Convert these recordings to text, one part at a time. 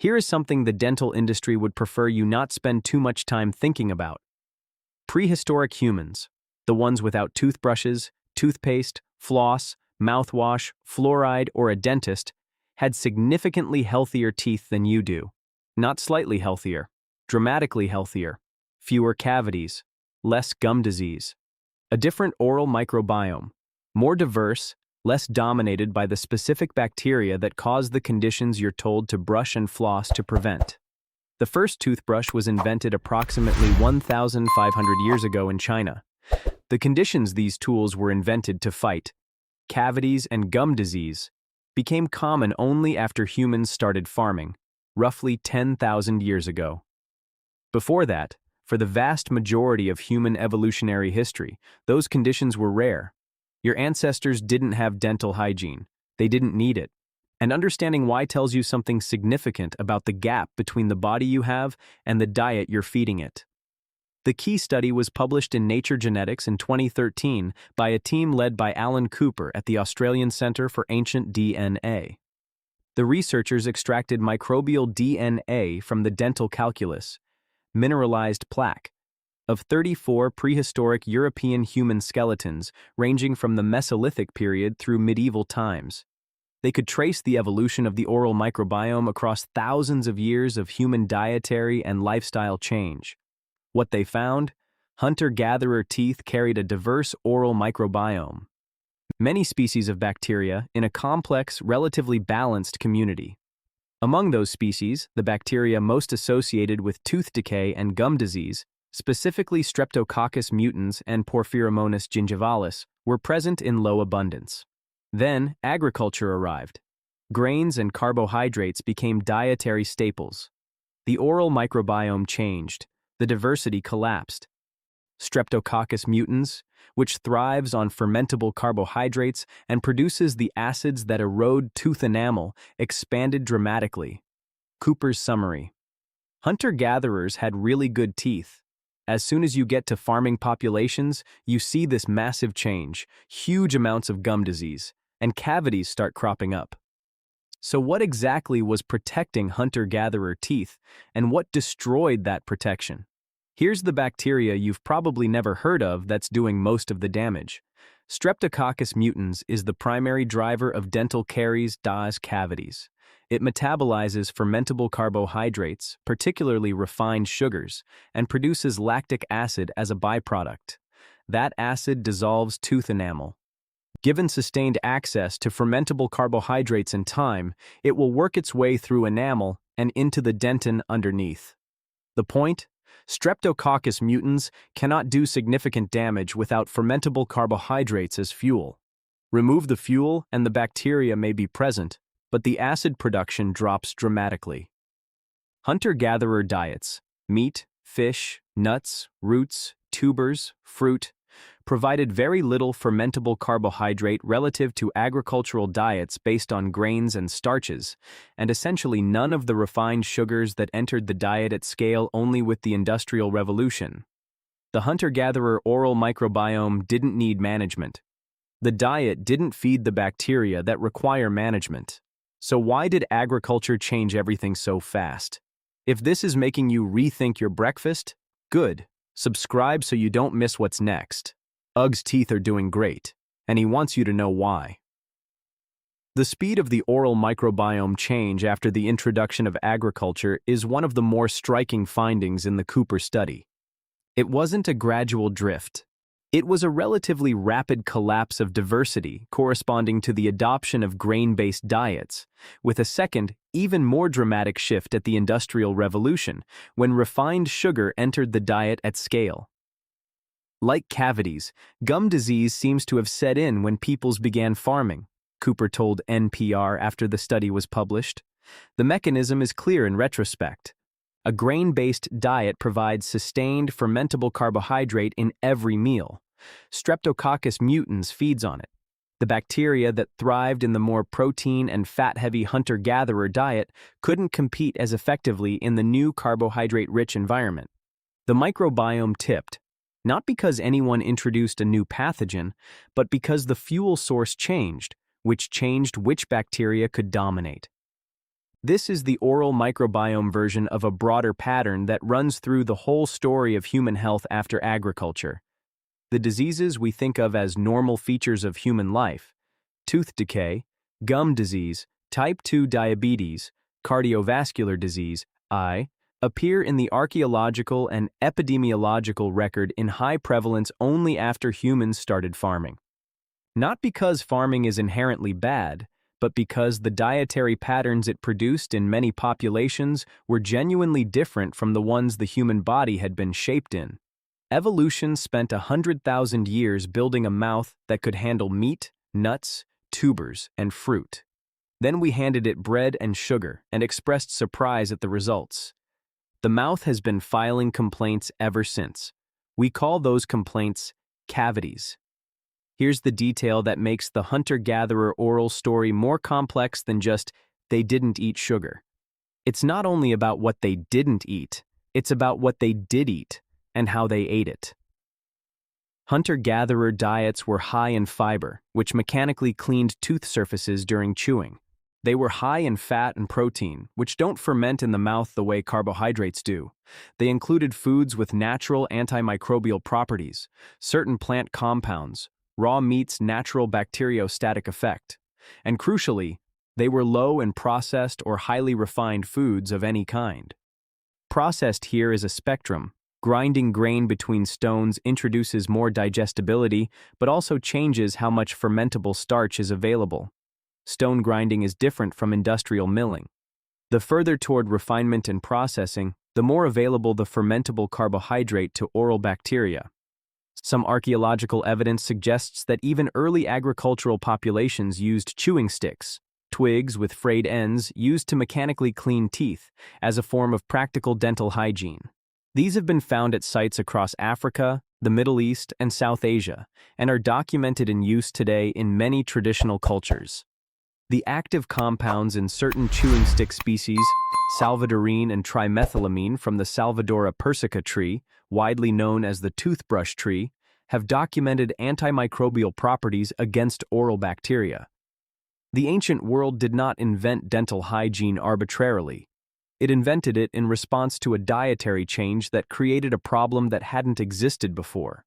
Here is something the dental industry would prefer you not spend too much time thinking about. Prehistoric humans, the ones without toothbrushes, toothpaste, floss, mouthwash, fluoride, or a dentist, had significantly healthier teeth than you do. Not slightly healthier, dramatically healthier, fewer cavities, less gum disease, a different oral microbiome, more diverse, less dominated by the specific bacteria that cause the conditions you're told to brush and floss to prevent. The first toothbrush was invented approximately 1,500 years ago in China. The conditions these tools were invented to fight, cavities and gum disease, became common only after humans started farming, roughly 10,000 years ago. Before that, for the vast majority of human evolutionary history, those conditions were rare. Your ancestors didn't have dental hygiene. They didn't need it. And understanding why tells you something significant about the gap between the body you have and the diet you're feeding it. The key study was published in Nature Genetics in 2013 by a team led by Alan Cooper at the Australian Centre for Ancient DNA. The researchers extracted microbial DNA from the dental calculus, mineralized plaque, of 34 prehistoric European human skeletons ranging from the Mesolithic period through medieval times. They could trace the evolution of the oral microbiome across thousands of years of human dietary and lifestyle change. What they found? Hunter-gatherer teeth carried a diverse oral microbiome. Many species of bacteria in a complex, relatively balanced community. Among those species, the bacteria most associated with tooth decay and gum disease, specifically Streptococcus mutans and Porphyromonas gingivalis, were present in low abundance. Then, agriculture arrived. Grains and carbohydrates became dietary staples. The oral microbiome changed. The diversity collapsed. Streptococcus mutans, which thrives on fermentable carbohydrates and produces the acids that erode tooth enamel, expanded dramatically. Cooper's summary. Hunter-gatherers had really good teeth. As soon as you get to farming populations, you see this massive change, huge amounts of gum disease, and cavities start cropping up. So what exactly was protecting hunter-gatherer teeth, and what destroyed that protection? Here's the bacteria you've probably never heard of that's doing most of the damage. Streptococcus mutans is the primary driver of dental caries, DAS cavities. It metabolizes fermentable carbohydrates, particularly refined sugars, and produces lactic acid as a byproduct. That acid dissolves tooth enamel. Given sustained access to fermentable carbohydrates in time, it will work its way through enamel and into the dentin underneath. The point? Streptococcus mutans cannot do significant damage without fermentable carbohydrates as fuel. Remove the fuel and the bacteria may be present, but the acid production drops dramatically. Hunter-gatherer diets, meat, fish, nuts, roots, tubers, fruit, provided very little fermentable carbohydrate relative to agricultural diets based on grains and starches, and essentially none of the refined sugars that entered the diet at scale only with the Industrial Revolution. The hunter-gatherer oral microbiome didn't need management. The diet didn't feed the bacteria that require management. So why did agriculture change everything so fast? If this is making you rethink your breakfast, good. Subscribe so you don't miss what's next. Ug's teeth are doing great, and he wants you to know why. The speed of the oral microbiome change after the introduction of agriculture is one of the more striking findings in the Cooper study. It wasn't a gradual drift. It was a relatively rapid collapse of diversity corresponding to the adoption of grain-based diets, with a second, even more dramatic shift at the Industrial Revolution, when refined sugar entered the diet at scale. Like cavities, gum disease seems to have set in when peoples began farming, Cooper told NPR after the study was published. The mechanism is clear in retrospect. A grain-based diet provides sustained fermentable carbohydrate in every meal. Streptococcus mutans feeds on it. The bacteria that thrived in the more protein and fat-heavy hunter-gatherer diet couldn't compete as effectively in the new carbohydrate-rich environment. The microbiome tipped, not because anyone introduced a new pathogen, but because the fuel source changed, which changed which bacteria could dominate. This is the oral microbiome version of a broader pattern that runs through the whole story of human health after agriculture. The diseases we think of as normal features of human life, tooth decay, gum disease, type 2 diabetes, cardiovascular disease, eye, appear in the archaeological and epidemiological record in high prevalence only after humans started farming. Not because farming is inherently bad, but because the dietary patterns it produced in many populations were genuinely different from the ones the human body had been shaped in. Evolution spent 100,000 years building a mouth that could handle meat, nuts, tubers, and fruit. Then we handed it bread and sugar and expressed surprise at the results. The mouth has been filing complaints ever since. We call those complaints cavities. Here's the detail that makes the hunter-gatherer oral story more complex than just, they didn't eat sugar. It's not only about what they didn't eat, it's about what they did eat and how they ate it. Hunter-gatherer diets were high in fiber, which mechanically cleaned tooth surfaces during chewing. They were high in fat and protein, which don't ferment in the mouth the way carbohydrates do. They included foods with natural antimicrobial properties, certain plant compounds, raw meat's natural bacteriostatic effect, and crucially, they were low in processed or highly refined foods of any kind. Processed here is a spectrum. Grinding grain between stones introduces more digestibility, but also changes how much fermentable starch is available. Stone grinding is different from industrial milling. The further toward refinement and processing, the more available the fermentable carbohydrate to oral bacteria. Some archaeological evidence suggests that even early agricultural populations used chewing sticks, twigs with frayed ends used to mechanically clean teeth, as a form of practical dental hygiene. These have been found at sites across Africa, the Middle East, and South Asia, and are documented in use today in many traditional cultures. The active compounds in certain chewing stick species, salvadorine and trimethylamine from the Salvadora persica tree, widely known as the toothbrush tree, have documented antimicrobial properties against oral bacteria. The ancient world did not invent dental hygiene arbitrarily. It invented it in response to a dietary change that created a problem that hadn't existed before.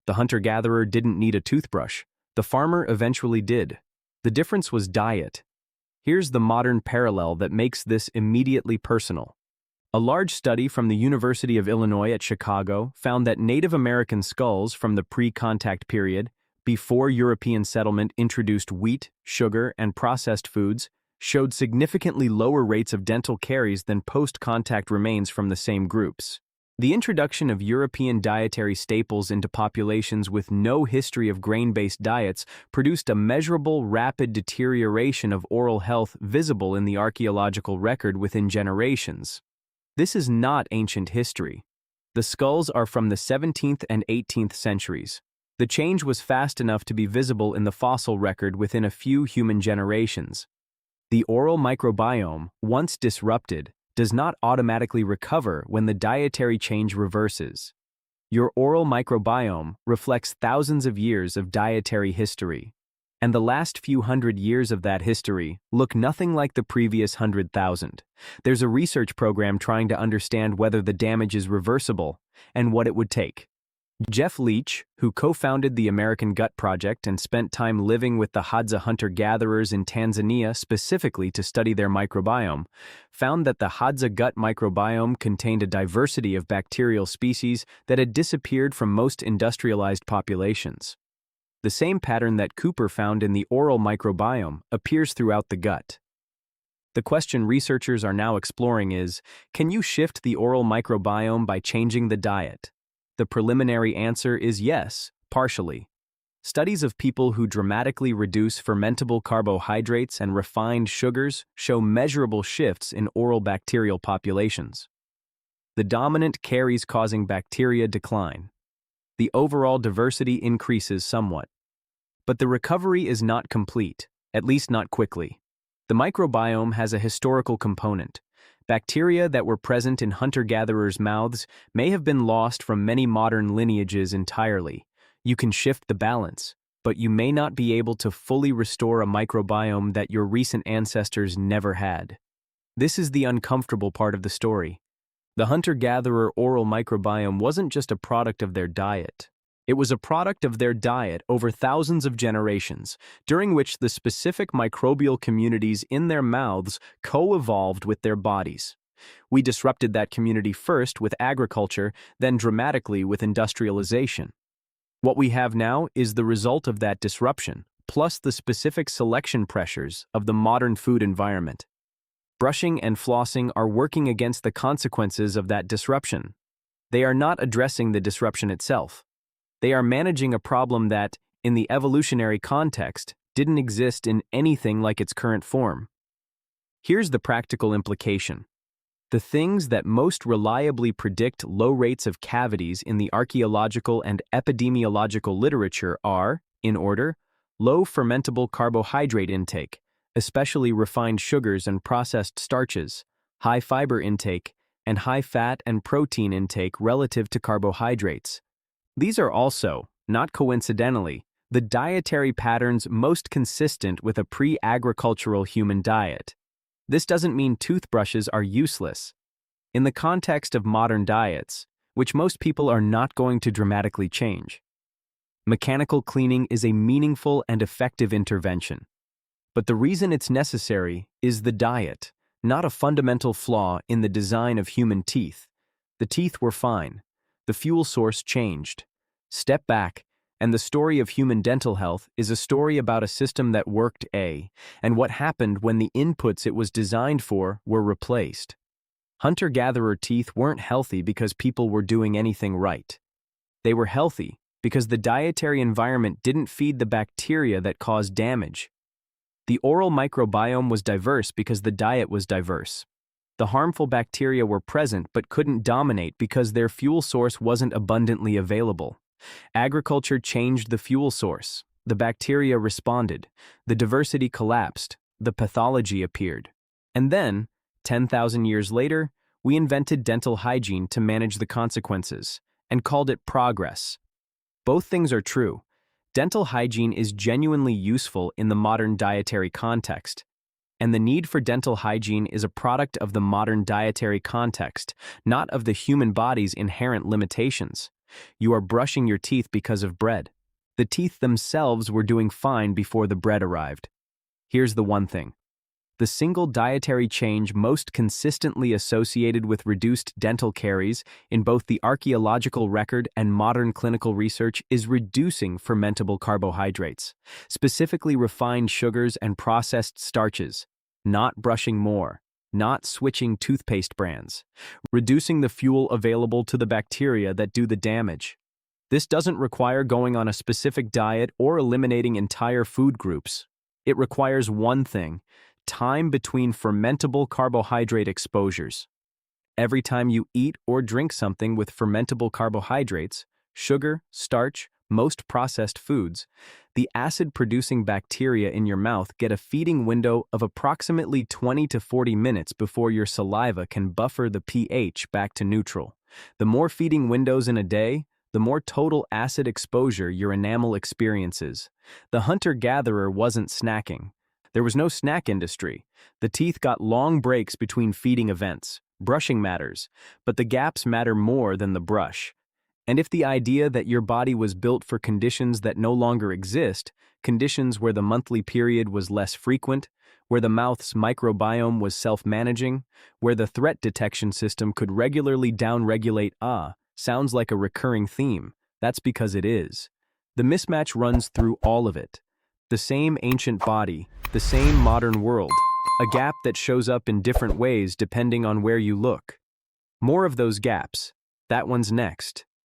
The hunter-gatherer didn't need a toothbrush. The farmer eventually did. The difference was diet. Here's the modern parallel that makes this immediately personal. A large study from the University of Illinois at Chicago found that Native American skulls from the pre-contact period, before European settlement introduced wheat, sugar, and processed foods, showed significantly lower rates of dental caries than post-contact remains from the same groups. The introduction of European dietary staples into populations with no history of grain-based diets produced a measurable, rapid deterioration of oral health visible in the archaeological record within generations. This is not ancient history. The skulls are from the 17th and 18th centuries. The change was fast enough to be visible in the fossil record within a few human generations. The oral microbiome, once disrupted, does not automatically recover when the dietary change reverses. Your oral microbiome reflects thousands of years of dietary history, and the last few hundred years of that history look nothing like the previous 100,000. There's a research program trying to understand whether the damage is reversible and what it would take. Jeff Leach, who co-founded the American Gut Project and spent time living with the Hadza hunter-gatherers in Tanzania specifically to study their microbiome, found that the Hadza gut microbiome contained a diversity of bacterial species that had disappeared from most industrialized populations. The same pattern that Cooper found in the oral microbiome appears throughout the gut. The question researchers are now exploring is, can you shift the oral microbiome by changing the diet? The preliminary answer is yes, partially. Studies of people who dramatically reduce fermentable carbohydrates and refined sugars show measurable shifts in oral bacterial populations. The dominant caries-causing bacteria decline. The overall diversity increases somewhat. But the recovery is not complete, at least not quickly. The microbiome has a historical component. Bacteria that were present in hunter-gatherers' mouths may have been lost from many modern lineages entirely. You can shift the balance, but you may not be able to fully restore a microbiome that your recent ancestors never had. This is the uncomfortable part of the story. The hunter-gatherer oral microbiome wasn't just a product of their diet. It was a product of their diet over thousands of generations, during which the specific microbial communities in their mouths co-evolved with their bodies. We disrupted that community first with agriculture, then dramatically with industrialization. What we have now is the result of that disruption, plus the specific selection pressures of the modern food environment. Brushing and flossing are working against the consequences of that disruption. They are not addressing the disruption itself. They are managing a problem that, in the evolutionary context, didn't exist in anything like its current form. Here's the practical implication. The things that most reliably predict low rates of cavities in the archaeological and epidemiological literature are, in order, low fermentable carbohydrate intake, especially refined sugars and processed starches, high fiber intake, and high fat and protein intake relative to carbohydrates. These are also, not coincidentally, the dietary patterns most consistent with a pre-agricultural human diet. This doesn't mean toothbrushes are useless. In the context of modern diets, which most people are not going to dramatically change, mechanical cleaning is a meaningful and effective intervention. But the reason it's necessary is the diet, not a fundamental flaw in the design of human teeth. The teeth were fine. The fuel source changed. Step back, and the story of human dental health is a story about a system that worked and what happened when the inputs it was designed for were replaced. Hunter-gatherer teeth weren't healthy because people were doing anything right. They were healthy because the dietary environment didn't feed the bacteria that caused damage. The oral microbiome was diverse because the diet was diverse. The harmful bacteria were present but couldn't dominate because their fuel source wasn't abundantly available. Agriculture changed the fuel source. The bacteria responded. The diversity collapsed. The pathology appeared. And then, 10,000 years later, we invented dental hygiene to manage the consequences, and called it progress. Both things are true. Dental hygiene is genuinely useful in the modern dietary context. And the need for dental hygiene is a product of the modern dietary context, not of the human body's inherent limitations. You are brushing your teeth because of bread. The teeth themselves were doing fine before the bread arrived. Here's the one thing. The single dietary change most consistently associated with reduced dental caries in both the archaeological record and modern clinical research is reducing fermentable carbohydrates, specifically refined sugars and processed starches, not brushing more, not switching toothpaste brands, reducing the fuel available to the bacteria that do the damage. This doesn't require going on a specific diet or eliminating entire food groups. It requires one thing: time between fermentable carbohydrate exposures. Every time you eat or drink something with fermentable carbohydrates, sugar, starch, most processed foods, the acid-producing bacteria in your mouth get a feeding window of approximately 20 to 40 minutes before your saliva can buffer the pH back to neutral. The more feeding windows in a day, the more total acid exposure your enamel experiences. The hunter-gatherer wasn't snacking. There was no snack industry. The teeth got long breaks between feeding events. Brushing matters, but the gaps matter more than the brush. And if the idea that your body was built for conditions that no longer exist, conditions where the monthly period was less frequent, where the mouth's microbiome was self-managing, where the threat detection system could regularly downregulate sounds like a recurring theme. That's because it is. The mismatch runs through all of it. The same ancient body, the same modern world, a gap that shows up in different ways depending on where you look. More of those gaps. That one's next.